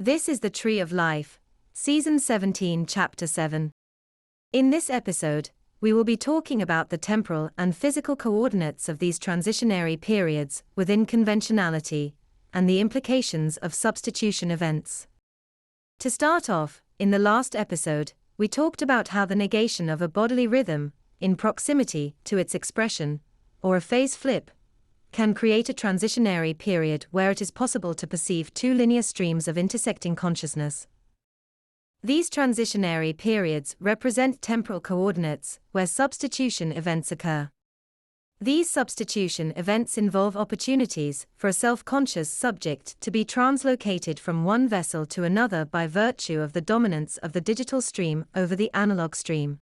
This is the Tree of Life, Season 17, Chapter 7. In this episode, we will be talking about the temporal and physical coordinates of these transitionary periods within conventionality, and the implications of substitution events. To start off, in the last episode, we talked about how the negation of a bodily rhythm, in proximity to its expression, or a phase flip, can create a transitionary period where it is possible to perceive two linear streams of intersecting consciousness. These transitionary periods represent temporal coordinates where substitution events occur. These substitution events involve opportunities for a self-conscious subject to be translocated from one vessel to another by virtue of the dominance of the digital stream over the analog stream.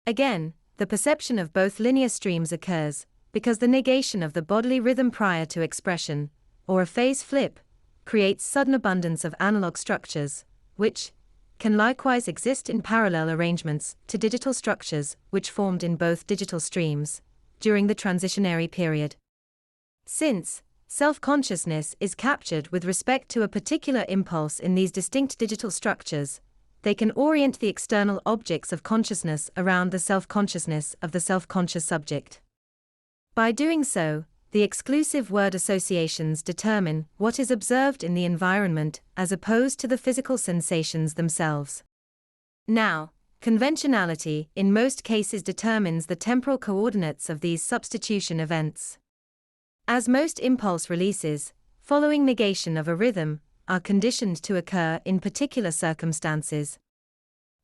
Again, the perception of both linear streams occurs because the negation of the bodily rhythm prior to expression, or a phase flip, creates sudden abundance of analog structures, which can likewise exist in parallel arrangements to digital structures which formed in both digital streams during the transitionary period. Since self-consciousness is captured with respect to a particular impulse in these distinct digital structures, they can orient the external objects of consciousness around the self-consciousness of the self-conscious subject. By doing so, the exclusive word associations determine what is observed in the environment as opposed to the physical sensations themselves. Now, conventionality in most cases determines the temporal coordinates of these substitution events. As most impulse releases, following negation of a rhythm, are conditioned to occur in particular circumstances.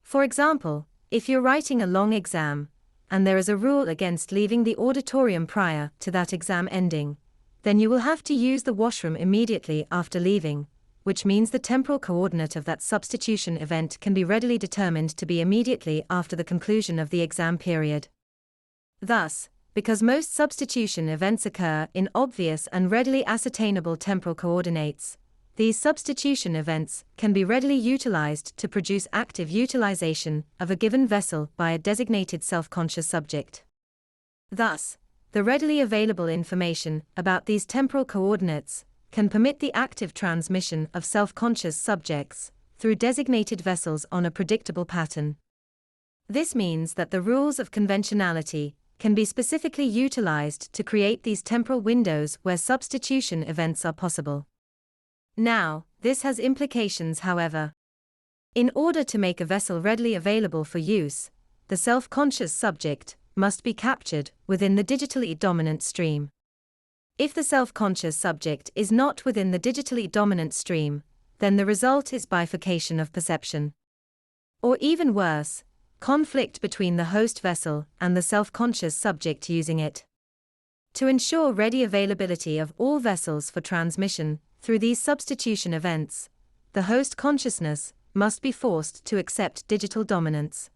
For example, if you're writing a long exam, and there is a rule against leaving the auditorium prior to that exam ending, then you will have to use the washroom immediately after leaving, which means the temporal coordinate of that substitution event can be readily determined to be immediately after the conclusion of the exam period. Thus, because most substitution events occur in obvious and readily ascertainable temporal coordinates, these substitution events can be readily utilized to produce active utilization of a given vessel by a designated self-conscious subject. Thus, the readily available information about these temporal coordinates can permit the active transmission of self-conscious subjects through designated vessels on a predictable pattern. This means that the rules of conventionality can be specifically utilized to create these temporal windows where substitution events are possible. Now, this has implications, however. In order to make a vessel readily available for use, the self-conscious subject must be captured within the digitally dominant stream. If the self-conscious subject is not within the digitally dominant stream, then the result is bifurcation of perception. Or even worse, conflict between the host vessel and the self-conscious subject using it. To ensure ready availability of all vessels for transmission through these substitution events, the host consciousness must be forced to accept digital dominance.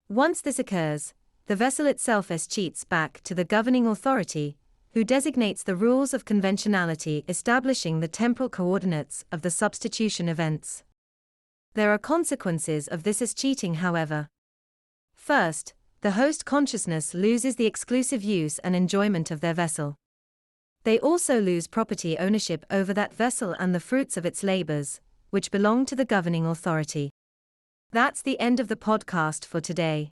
Once this occurs, the vessel itself escheats back to the governing authority, who designates the rules of conventionality establishing the temporal coordinates of the substitution events. There are consequences of this escheating, however. First, the host consciousness loses the exclusive use and enjoyment of their vessel. They also lose property ownership over that vessel and the fruits of its labors, which belong to the governing authority. That's the end of the podcast for today.